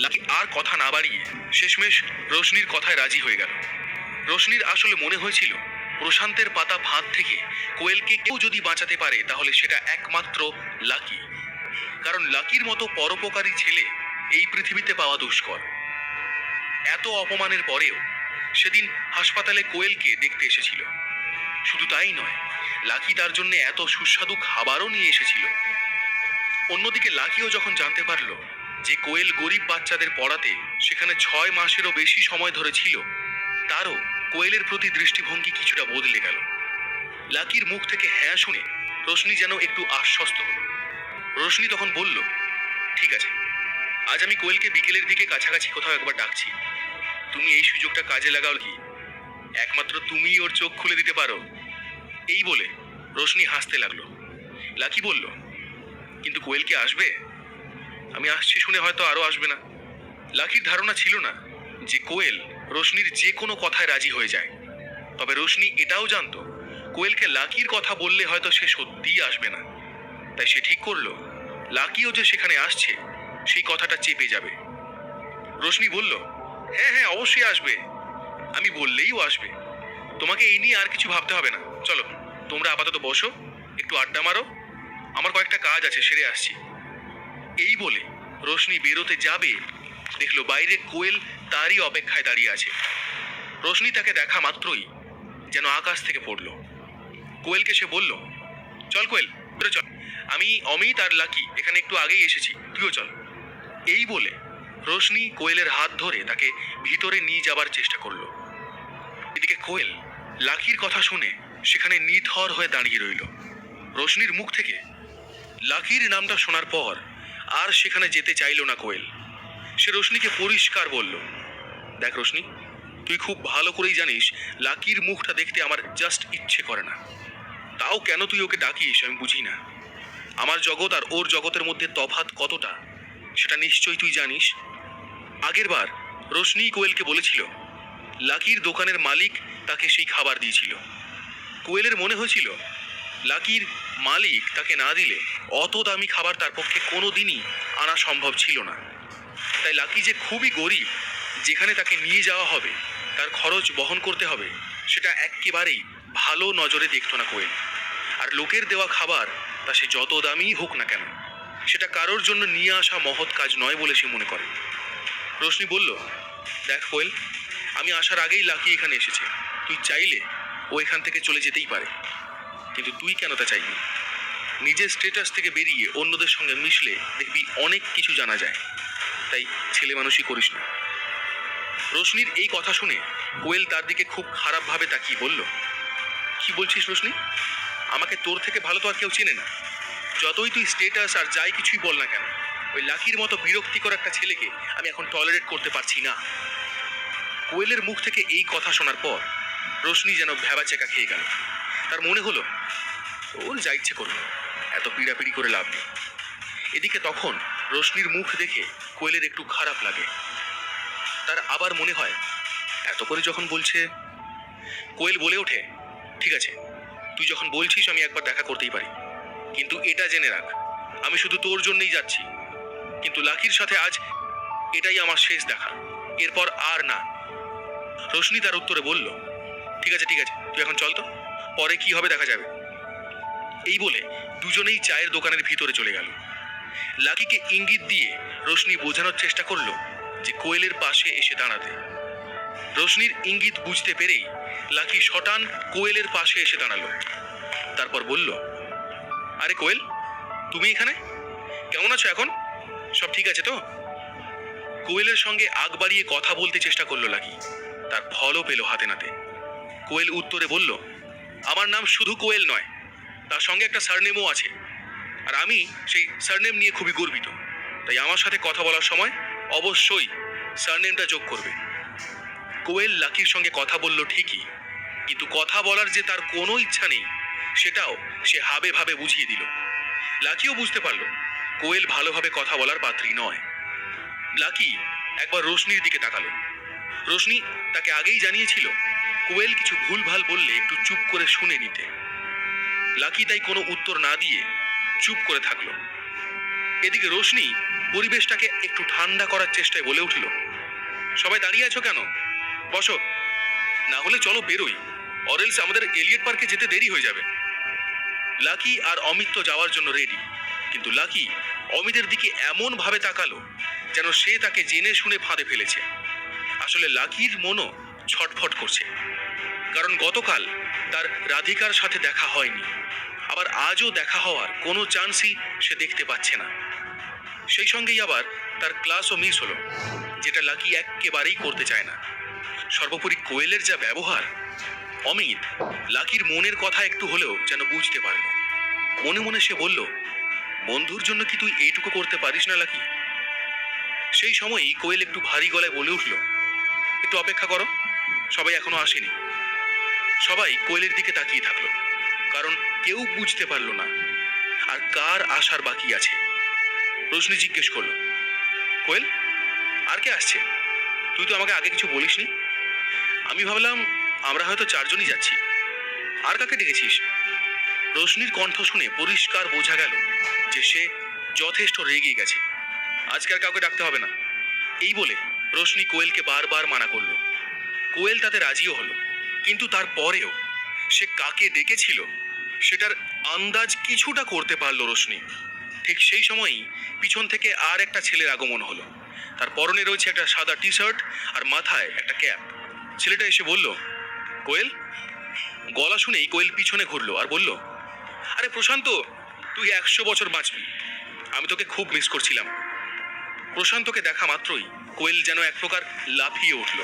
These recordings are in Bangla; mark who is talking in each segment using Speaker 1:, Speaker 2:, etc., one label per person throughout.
Speaker 1: লাকি আর কথা না বাড়িয়ে শেষমেশ রোশনির কথায় রাজি হয়ে গেল। রোশনির আসলে মনে হয়েছিল প্রশান্তের পাতা ফাঁদ থেকে কোয়েলকে কেউ যদি বাঁচাতে পারে তাহলে সেটা একমাত্র লাকি। কারণ লাকির মতো পরোপকারী ছেলে এই পৃথিবীতে পাওয়া দুষ্কর। এত অপমানের পরেও সেদিন হাসপাতালে কোয়েলকে দেখতে এসেছিল। শুধু তাই নয়, লাকি তার জন্য এত সুস্বাদু খাবারও নিয়ে এসেছিল। অন্যদিকে লাকিও যখন জানতে পারল যে কোয়েল গরিব বাচ্চাদের পড়াতে সেখানে 6 মাসেরও বেশি সময় ধরে ছিল, তারও কোয়েলের প্রতি দৃষ্টিভঙ্গি কিছুটা বদলে গেল। লাকির মুখ থেকে হ্যাঁ শুনে রোশনি যেন একটু আশ্বস্ত হলো। রোশনি তখন বলল, ঠিক আছে, আজ আমি কোয়েলকে বিকেলের দিকে কাছাকাছি কোথাও একবার ডাকছি। তুমি এই সুযোগটা কাজে লাগাও কি? একমাত্র তুমিই ওর চোখ খুলে দিতে পারো। এই বলে রোশনি হাসতে লাগলো। লাকি বলল, কিন্তু কোয়েল কি আসবে? আমি আসছি শুনে হয়তো আরো আসবে না। লাকির ধারণা ছিল না যে কোয়েল রোশনির যে কোনো কথায় রাজি হয়ে যায়। তবে রোশনি এটাও জানতো কোয়েলকে লাকির কথা বললে হয়তো সে সত্যিই আসবে না। তাই সে ঠিক করলো লাকিও যে সেখানে আসছে সেই কথাটা চেপে যাবে। রোশনি বলল, হ্যাঁ হ্যাঁ, অবশ্যই আসবে। আমি বললেই ও আসবে। তোমাকে এই নিয়ে আর কিছু ভাবতে হবে না। চলো, তোমরা আপাতত বসো, একটু আড্ডা মারো। আমার কয়েকটা কাজ আছে, সেরে আসছি। এই বলে রোশনি বেরোতে যাবে, দেখলো বাইরে কোয়েল তারই অপেক্ষায় দাঁড়িয়ে আছে। রোশনি তাকে দেখা মাত্রই যেন আকাশ থেকে পড়ল। কোয়েলকে সে বলল, চল কোয়েল, বেরো চল। আমি অমিত আর লাকি এখানে একটু আগেই এসেছি, তুইও চল। এই বলে রোশনি কোয়েলের হাত ধরে তাকে ভিতরে নিয়ে যাবার চেষ্টা করলো। এদিকে কোয়েল লাকির কথা শুনে সেখানে নিথর হয়ে দাঁড়িয়ে রইল। রোশনির মুখ থেকে লাকির নামটা শোনার পর আর সেখানে যেতে চাইল না কোয়েল। সে রোশনিকে পরিষ্কার বলল, দেখ রোশনি, তুই খুব ভালো করেই জানিস লাকির মুখটা দেখতে আমার জাস্ট ইচ্ছে করে না। তাও কেন তুই ওকে ডাকিস আমি বুঝি না। আমার জগৎ আর ওর জগতের মধ্যে তফাৎ কতটা সেটা নিশ্চয়ই তুই জানিস। আগের বার রোশনি কোয়েলকে বলেছিল লাকির দোকানের মালিক তাকে সেই খাবার দিয়েছিল। কোয়েলের মনে হয়েছিল লাকির মালিক তাকে না দিলে অত দামি খাবার তার পক্ষে কোনো দিনই আনা সম্ভব ছিল না। তাই লাকি যে খুবই গরিব, যেখানে তাকে নিয়ে যাওয়া হবে তার খরচ বহন করতে হবে, সেটা একেবারেই ভালো নজরে দেখত না কোয়েল। আর লোকের দেওয়া খাবার তা সে যত দামিই হোক না কেন, সেটা কারোর জন্য নিয়ে আসা মহৎ কাজ নয় বলে সে মনে করে। রোশনি বলল, দেখ কোয়েল, আমি আসার আগেই লাকি এখানে এসেছে। তুই চাইলে ও এখান থেকে চলে যেতেই পারে, কিন্তু তুই কেন তা চাইবি? নিজের স্ট্যাটাস থেকে বেরিয়ে অন্যদের সঙ্গে মিশলে দেখবি অনেক কিছু জানা যায়। তাই ছেলে মানুষই করিস না। রোশনির এই কথা শুনে কোয়েল তার দিকে খুব খারাপভাবে তাকিয়ে বলল, কি বলছিস রোশনি? আমাকে তোর থেকে ভালো তো আর কেউ চেনে না। যতই তুই স্ট্যাটাস আর যাই কিছুই বল না কেন, ওই লাকির মতো বিরক্তিকর একটা ছেলেকে আমি এখন টলারেট করতে পারছি না। কোয়েলের মুখ থেকে এই কথা শোনার পর রোশনি যেন ভ্যাবাচেকা খেয়ে গেল। তার মনে হলো ওর যা ইচ্ছে করবে, এত পিড়াপিড়ি করে লাভ নেই। এদিকে তখন রোশনির মুখ দেখে কোয়েলের একটু খারাপ লাগে। তার আবার মনে হয় এত করে যখন বলছে। কোয়েল বলে ওঠে, ঠিক আছে, তুই যখন বলছিস আমি একবার দেখা করতেই পারি, কিন্তু এটা জেনে রাখ আমি শুধু তোর জন্যই যাচ্ছি। কিন্তু লাকির সাথে আজ এটাই আমার শেষ দেখা, এরপর আর না। রোশনি তার উত্তরে বলল, ঠিক আছে ঠিক আছে, তুই এখন চল তো, পরে কি হবে দেখা যাবে। এই বলে দুজনেই চায়ের দোকানের ভিতরে চলে গেল। লাকিকে ইঙ্গিত দিয়ে রোশনি বোঝানোর চেষ্টা করলো যে কোয়েলের পাশে এসে দাঁড়াতে। রোশনির ইঙ্গিত বুঝতে পেরেই লাকি শটান কোয়েলের পাশে এসে দাঁড়ালো। তারপর বলল, আরে কোয়েল, তুমি এখানে? কেমন আছো এখন? সব ঠিক আছে তো? কোয়েলের সঙ্গে আগ বাড়িয়ে কথা বলতে চেষ্টা করলো লাকি। তার ফলও পেল হাতে নাতে। কোয়েল উত্তরে বলল, আমার নাম শুধু কোয়েল নয়, তার সঙ্গে একটা সারনেমও আছে। আর আমি সেই সারনেম নিয়ে খুবই গর্বিত। তাই আমার সাথে কথা বলার সময় অবশ্যই সারনেমটা যোগ করবে। কোয়েল লাকির সঙ্গে কথা বলল ঠিকই, কিন্তু কথা বলার যে তার কোনো ইচ্ছা নেই সেটাও সে হাবে ভাবে বুঝিয়ে দিল। লাকিও বুঝতে পারল কোয়েল ভালোভাবে কথা বলার পাত্রী নয়। লাকি একবার রোশনির দিকে তাকালো। রোশনি তাকে আগেই জানিয়েছিল কোয়েল কিছু ভুলভাল বললে একটু চুপ করে শুনে নিতে। লাকি তাই কোনো উত্তর না দিয়ে চুপ করে থাকলো। এদিকে রোশনি পরিবেশটাকে একটু ঠান্ডা করার চেষ্টায় বলে উঠল, সবাই দাঁড়িয়ে আছো কেন? বসো, না হলে চলো বেরোই, অরেলস আমাদের এলিয়ট পার্কে যেতে দেরি হয়ে যাবে। লাকি আর অমিত তো যাওয়ার জন্য রেডি, কিন্তু লাকি অমিতের দিকে এমন ভাবে তাকালো যেন সে তাকে জেনে শুনে ফাঁদে ফেলেছে। আসলে লাকির মনও ছটফট করছে, কারণ গতকাল তার রাধিকার সাথে দেখা হয়নি, আবার আজও দেখা হওয়ার কোনো চান্সই সে দেখতে পাচ্ছে না। সেই সঙ্গেই আবার তার ক্লাসও মিস হলো, যেটা লাকি একেবারেই করতে চায় না। সর্বোপরি কোয়েলের যা ব্যবহার, অমিত লাকির মনের কথা একটু হলেও যেন বুঝতে পারল। মনে মনে সে বলল, বন্ধুর জন্য কি তুই এইটুকু করতে পারিস না লাকি? সেই সময়ই কোয়েল একটু ভারী গলায় বলে উঠল, একটু অপেক্ষা করো, সবাই এখনো আসেনি। সবাই কোয়েলের দিকে তাকিয়ে থাকলো, কারণ কেউ বুঝতে পারল না আর কার আসার বাকি আছে। রোশনি জিজ্ঞেস করলো, কোয়েল, আর কে আসছে? তুই তো আমাকে আগে কিছু বলিসনি। আমি ভাবলাম আমরা হয়তো চারজনই যাচ্ছি। আর কাকে ডেকেছিস? রোশনির কণ্ঠ শুনে পরিষ্কার বোঝা গেল যে সে যথেষ্ট রেগে গেছে। আজকাল কাউকে ডাকতে হবে না, এই বলে রোশনি কোয়েলকে বারবার মানা করলো। কোয়েল তাতে রাজিও হলো, কিন্তু তারপরেও সে কাকে ডেকেছিল সেটার আন্দাজ কিছুটা করতে পারল রোশনি। ঠিক সেই সময়ই পিছন থেকে আর একটা ছেলের আগমন হলো। তার পরনে রয়েছে একটা সাদা টি শার্ট আর মাথায় একটা ক্যাপ। ছেলেটা এসে বলল, কোয়েল। গলা শুনেই কোয়েল পিছনে ঘুরলো আর বলল, আরে প্রশান্ত, তুই 100 বছর বাঁচবি, আমি তোকে খুব মিস করছিলাম। প্রশান্তকে দেখা মাত্রই কোয়েল যেন এক প্রকার লাফিয়ে উঠল।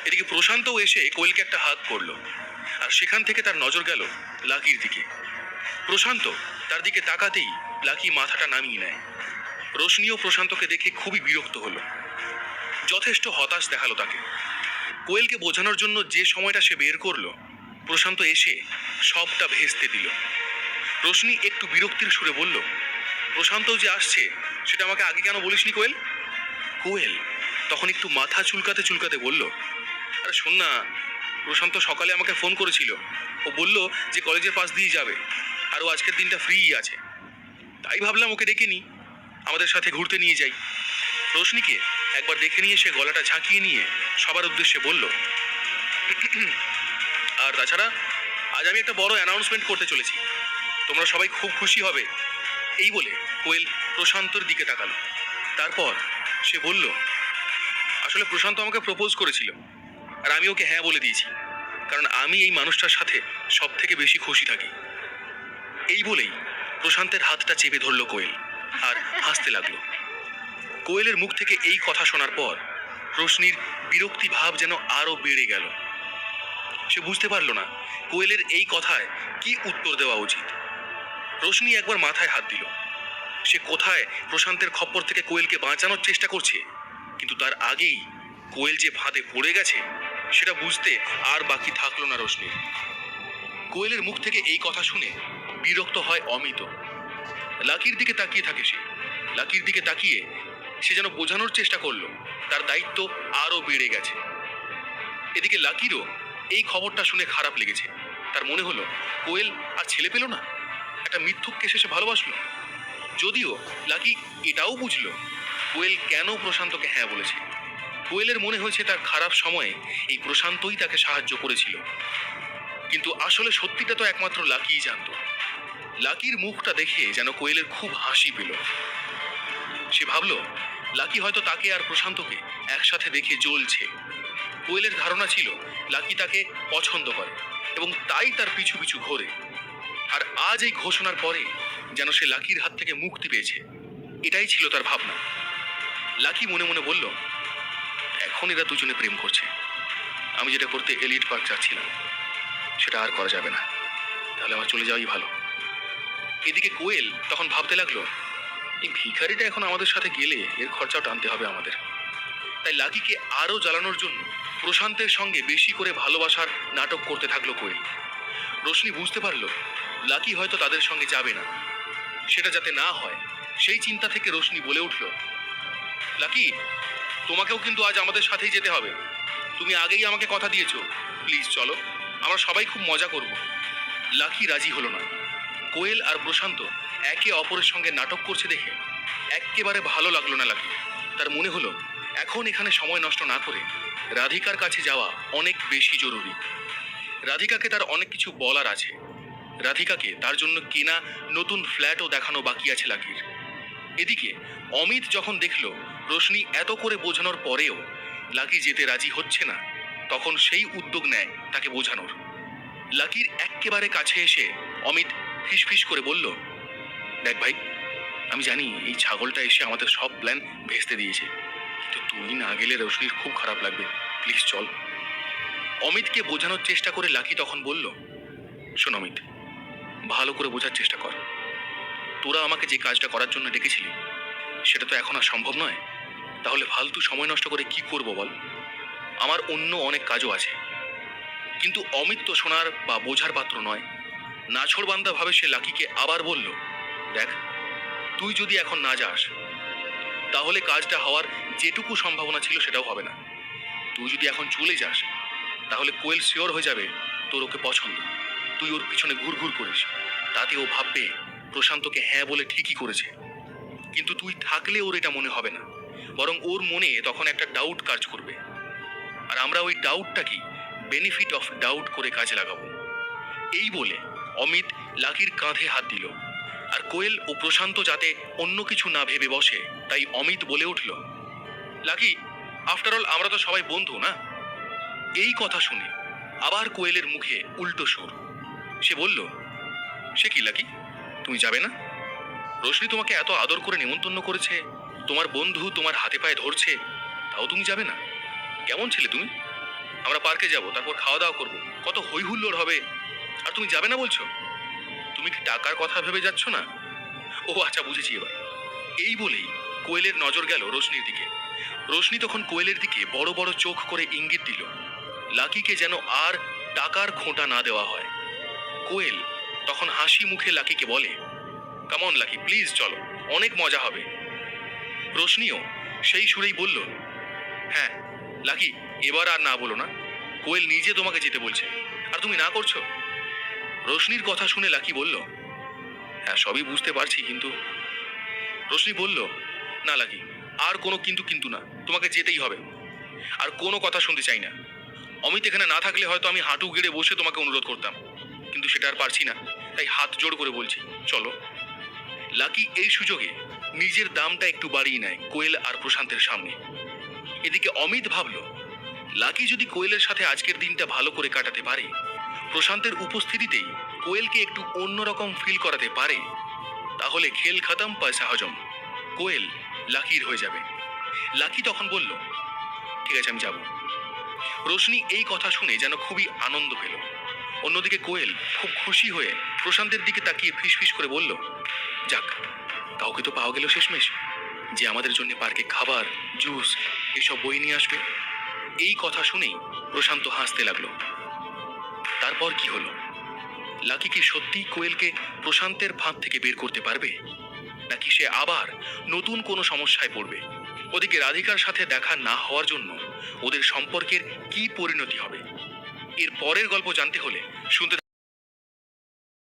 Speaker 1: এদিকে প্রশান্তও এসে কোয়েলকে একটা হাত করলো, আর সেখান থেকে তার নজর গেল লাকির দিকে। প্রশান্ত তার দিকে তাকাতেই লাকি মাথাটা নামিয়ে নেয়। রোশনিও প্রশান্তকে দেখে খুবই বিরক্ত হলো, যথেষ্ট হতাশ দেখালো তাকে। কোয়েলকে বোঝানোর জন্য যে সময়টা সে বের করলো, প্রশান্ত এসে সবটা ভেস্তে দিল। রোশনি একটু বিরক্তির সুরে বলল, প্রশান্ত যে আসছে সেটা আমাকে আগে কেন বলিসনি কোয়েল? কোয়েল তখন একটু মাথা চুলকাতে চুলকাতে বলল, আরে শোন না, প্রশান্ত সকালে আমাকে ফোন করেছিল। ও বলল যে কলেজের পাশ দিয়ে যাবে, আর ও আজকের দিনটা ফ্রি আছে। তাই ভাবলাম ওকে ডেকে নিই, আমাদের সাথে ঘুরতে নিয়ে যাই। রোশনিকে একবার দেখে নিয়ে সে গলাটা ঝাঁকিয়ে নিয়ে সবার উদ্দেশ্যে বলল, আর তাছাড়া আজ আমি একটা বড় অ্যানাউন্সমেন্ট করতে চলেছি, তোমরা সবাই খুব খুশি হবে। এই বলে কোয়েল প্রশান্তর দিকে তাকালো। তারপর সে বলল, আসলে প্রশান্ত আমাকে প্রপোজ করেছিল, আর আমি ওকে হ্যাঁ বলে দিয়েছি, কারণ আমি এই মানুষটার সাথে সব থেকে বেশি খুশি থাকি। এই বলেই প্রশান্তের হাতটা চেপে ধরল কোয়েল আর হাসতে লাগলো। কোয়েলের মুখ থেকে এই কথা শোনার পর রোশনির বিরক্তি ভাব যেন আরো বেড়ে গেল। সে বুঝতে পারল না কোয়েলের এই কথায় কি উত্তর দেওয়া উচিত। রোশনি একবার মাথায় হাত দিল। সে কোথায় প্রশান্তের খপ্পর থেকে কোয়েলকে বাঁচানোর চেষ্টা করছে, কিন্তু তার আগেই কোয়েল যে ফাঁদে পড়ে গেছে সেটা বুঝতে আর বাকি থাকলো না রোশনির। কোয়েলের মুখ থেকে এই কথা শুনে বিরক্ত হয় অমিত। লাকির দিকে তাকিয়ে থাকে সে। লাকির দিকে তাকিয়ে সে যেন বোঝানোর চেষ্টা করলো তার দায়িত্ব আরো বেড়ে গেছে। এদিকে লাকিরও এই খবরটা শুনে খারাপ লেগেছে। তার মনে হলো কোয়েল আর ছেলে পেল না, একটা মিথ্যুককে শেষে ভালোবাসলো। যদিও লাকি এটাও বুঝলো কোয়েল কেন প্রশান্তকে হ্যাঁ বলেছে। কোয়েলের মনে হয়েছে তার খারাপ সময়ে এই প্রশান্তই তাকে সাহায্য করেছিল, কিন্তু আসলে সত্যিটা তো একমাত্র লাকিই জানতো। লাকির মুখটা দেখে যেন কোয়েলের খুব হাসি পেল। সে ভাবল লাকি হয়তো তাকে আর প্রশান্তকে একসাথে দেখে জ্বলছে। কোয়েলের ধারণা ছিল লাকি তাকে পছন্দ করে এবং তাই তার পিছু পিছু ঘোরে। আর আজ এই ঘোষণার পরে যেন সে লাকির হাত থেকে মুক্তি পেয়েছে, এটাই ছিল তার ভাবনা। লাকি মনে মনে বলল, এখন এরা দুজনে প্রেম করছে, আমি যেটা করতে এলিট পার্ক যাচ্ছিলাম সেটা আর করা যাবে না, তাহলে আমার চলে যাওয়াই ভালো। এদিকে কোয়েল তখন ভাবতে লাগলো, এই ভিখারিটা এখন আমাদের সাথে গেলে এর খরচাও টানতে হবে আমাদের। তাই লাকিকে আরো জ্বালানোর জন্য প্রশান্তের সঙ্গে বেশি করে ভালোবাসার নাটক করতে থাকলো কোয়েল। রোশনি বুঝতে পারলো লাকি হয়তো তাদের সঙ্গে যাবে না। সেটা যাতে না হয় সেই চিন্তা থেকে রোশনি বলে উঠল, লাকি, তোমাকেও কিন্তু আজ আমাদের সাথেই যেতে হবে। তুমি আগেই আমাকে কথা দিয়েছো, প্লিজ চলো, আমরা সবাই খুব মজা করব। লাকি রাজি হলো না। কোয়েল আর প্রশান্ত একে অপরের সঙ্গে নাটক করছে দেখে এক্কেবারে ভালো লাগলো না লাকি। তার মনে হলো এখন এখানে সময় নষ্ট না করে রাধিকার কাছে যাওয়া অনেক বেশি জরুরি। রাধিকাকে তার অনেক কিছু বলার আছে। রাধিকাকে তার জন্য কেনা নতুন ফ্ল্যাটও দেখানো বাকি আছে লাকির। এদিকে অমিত যখন দেখলো রোশনি এত করে বোঝানোর পরেও লাকি যেতে রাজি হচ্ছে না, তখন সেই উদ্যোগ নেয় তাকে বোঝানোর। লাকির এক্কেবারে কাছে এসে অমিত ফিসফিস করে বলল, দেখ ভাই, আমি জানি এই ছাগলটা এসে আমাদের সব প্ল্যান ভেস্তে দিয়েছে, কিন্তু তুই না গেলে রোশনির খুব খারাপ লাগবে, প্লিজ চল। অমিতকে বোঝানোর চেষ্টা করে লাকি তখন বলল, শোন অমিত, ভালো করে বোঝার চেষ্টা কর। তোরা আমাকে যে কাজটা করার জন্য ডেকেছিলি সেটা তো এখন আর সম্ভব নয়। তাহলে ফালতু সময় নষ্ট করে কি করব বল? আমার অন্য অনেক কাজও আছে। কিন্তু অমিত তো শোনার বা বোঝার পাত্র নয়। নাছোড়বান্দা ভাবে সে লাকিকে আবার বলল, দেখ, তুই যদি এখন না যাস তাহলে কাজটা হওয়ার যেটুকু সম্ভাবনা ছিল সেটাও হবে না। তুই যদি এখন চলে যাস তাহলে কোয়েল শিওর হয়ে যাবে তোর ওকে পছন্দ। তুই ওর পিছনে ঘুরঘুর করিস, তাতে ও ভাববে প্রশান্তকে হ্যাঁ বলে ঠিকই করেছে। কিন্তু তুই থাকলে ওর এটা মনে হবে না, বরং ওর মনে তখন একটা ডাউট কাজ করবে। আর আমরা ওই ডাউটটাকে বেনিফিট অফ ডাউট করে কাজে লাগাবো। এই বলে অমিত লাকির কাঁধে হাত দিল। আর কোয়েল ও প্রশান্ত যাতে অন্য কিছু না ভেবে বসে, তাই অমিত বলে উঠল, লাকি, আফটার অল আমরা তো সবাই বন্ধু না? এই কথা শুনে আবার কোয়েলের মুখে উল্টো সুর। সে বলল, সে কি লাকি, তুমি যাবে না? রোশনি তোমাকে এত আদর করে নেমন্তন্ন করেছে, তোমার বন্ধু তোমার হাতে পায়ে ধরছে, তাও তুমি যাবে না? কেমন ছেলে তুমি? আমরা পার্কে যাব, তারপর খাওয়া দাওয়া করবো, কত হই হুল্লোড় হবে, আর তুমি যাবে না বলছো? তুমি কি টাকার কথা ভেবে যাচ্ছ না? ও আচ্ছা, বুঝেছি এবার। এই বলেই কোয়েলের নজর গেল রোশনির দিকে। রোশনি তখন কোয়েলের দিকে বড় বড় চোখ করে ইঙ্গিত দিল লাকিকে যেন আর টাকার খোঁটা না দেওয়া হয়। কোয়েল তখন হাসি মুখে লাকিকে বলে, কামন লাকি, প্লিজ চলো, অনেক মজা হবে। রোশনিও সেই সুরেই বলল, হ্যাঁ লাকি, এবার আর না বলো না, কোয়েল নিজে তোমাকে যেতে বলছে, আর তুমি না করছো। রোশনির কথা শুনে লাকি বলল, হ্যাঁ সবই বুঝতে পারছি, কিন্তু। রোশনি বলল, না লাকি, আর কোনো কিন্তু কিন্তু না, তোমাকে যেতেই হবে। আর কোনো কথা শুনতে চাই না। অমিত এখানে না থাকলে হয়তো আমি হাঁটু গেড়ে বসে তোমাকে অনুরোধ করতাম, কিন্তু সেটা আর পারছি না, তাই হাত জোড় করে বলছি, চলো। লাকি এই সুযোগে নিজের দামটা একটু বাড়িয়ে নেয় কোয়েল আর প্রশান্তের সামনে। এদিকে অমিত ভাবল, লাকি যদি কোয়েলের সাথে আজকের দিনটা ভালো করে কাটাতে পারে, প্রশান্তের উপস্থিতিতেই কোয়েলকে একটু অন্যরকম ফিল করাতে পারে, তাহলে খেল খতম, পয়সা হজম, কোয়েল লাকির হয়ে যাবে। লাকি তখন বলল, ঠিক আছে, আমি যাব। রোশনি এই কথা শুনে যেন খুবই আনন্দ পেল। অন্যদিকে কোয়েল খুব খুশি হয়ে প্রশান্তের দিকে তাকিয়ে ফিসফিস করে বলল, যাক, কাউকে তো পাওয়া গেল শেষমেশ, যে আমাদের জন্য পার্কে খাবার, জুস এসব বই নিয়ে আসবে। এই কথা শুনেই প্রশান্ত হাসতে লাগলো। তারপর কি হলো? লাকি কি সত্যি কোয়েলকে প্রশান্তের ফাঁদ থেকে বের করতে পারবে, নাকি সে আবার নতুন কোনো সমস্যায় পড়বে? ওদিকে রাধিকার সাথে দেখা না হওয়ার জন্য ওদের সম্পর্কের কি পরিণতি হবে, এর পরের গল্প জানতে হলে শুনতে